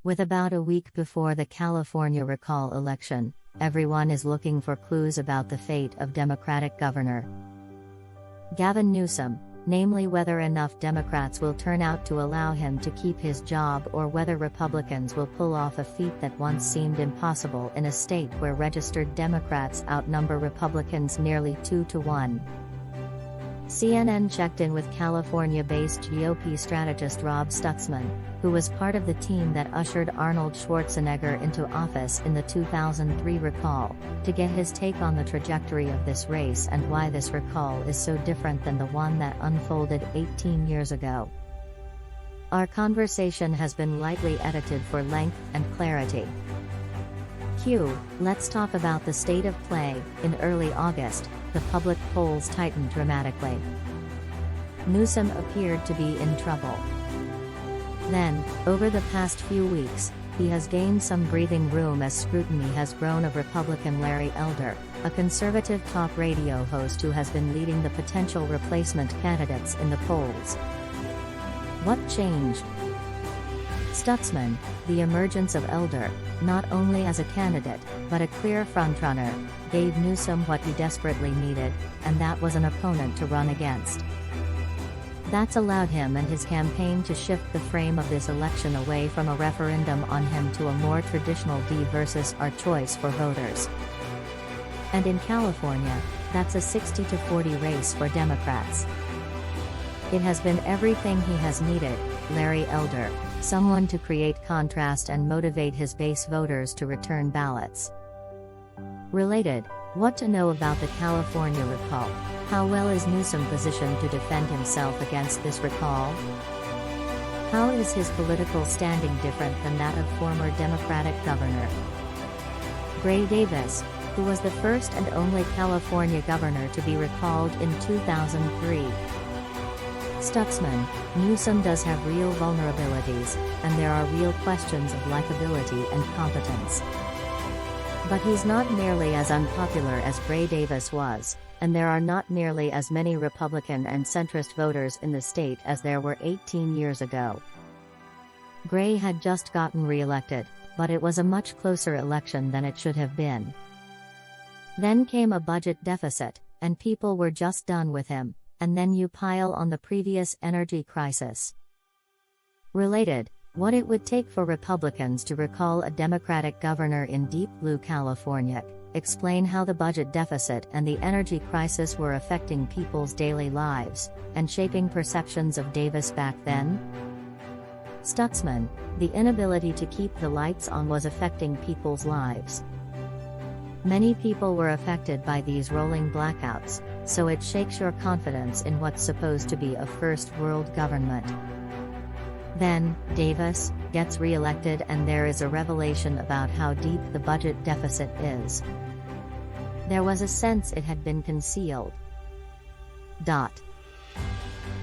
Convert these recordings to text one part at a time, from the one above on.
With about a week before the California recall election, everyone is looking for clues about the fate of Democratic Governor Gavin Newsom, namely whether enough Democrats will turn out to allow him to keep his job or whether Republicans will pull off a feat that once seemed impossible in a state where registered Democrats outnumber Republicans nearly 2-1. CNN checked in with California-based GOP strategist Rob Stutzman, who was part of the team that ushered Arnold Schwarzenegger into office in the 2003 recall, to get his take on the trajectory of this race and why this recall is so different than the one that unfolded 18 years ago. Our conversation has been lightly edited for length and clarity. Let's talk about the state of play. In early August, the public polls tightened dramatically. Newsom appeared to be in trouble. Then, over the past few weeks, he has gained some breathing room as scrutiny has grown of Republican Larry Elder, a conservative talk radio host who has been leading the potential replacement candidates in the polls. What changed? Stutzman, the emergence of Elder, not only as a candidate, but a clear frontrunner, gave Newsom what he desperately needed, and that was an opponent to run against. That's allowed him and his campaign to shift the frame of this election away from a referendum on him to a more traditional D versus R choice for voters. And in California, that's a 60-40 race for Democrats. It has been everything he has needed, Larry Elder, someone to create contrast and motivate his base voters to return ballots. Related, what to know about the California recall? How well is Newsom positioned to defend himself against this recall? How is his political standing different than that of former Democratic Governor Gray Davis, who was the first and only California governor to be recalled in 2003? Stutzman, Newsom does have real vulnerabilities, and there are real questions of likability and competence. But he's not nearly as unpopular as Gray Davis was, and there are not nearly as many Republican and centrist voters in the state as there were 18 years ago. Gray had just gotten re-elected, but it was a much closer election than it should have been. Then came a budget deficit, and people were just done with him. And then you pile on the previous energy crisis. Related, what it would take for Republicans to recall a Democratic governor in deep blue California, explain how the budget deficit and the energy crisis were affecting people's daily lives, and shaping perceptions of Davis back then. Stutzman, the inability to keep the lights on was affecting people's lives. Many people were affected by these rolling blackouts, so it shakes your confidence in what's supposed to be a first world government. Then, Davis gets re-elected and there is a revelation about how deep the budget deficit is. There was a sense it had been concealed.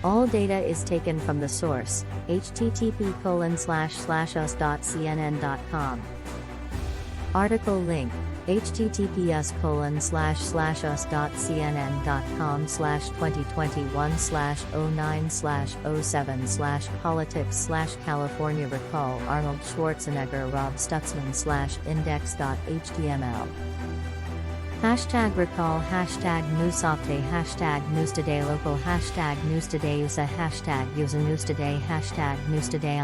All data is taken from the source, http://us.cnn.com. Article link, https://2021/09/07/politics/California recall Arnold Schwarzenegger Rob Stutzman/index.html. #recall #newsupdate #newstodaylocal #newstoday USA #user newstoday #newstoday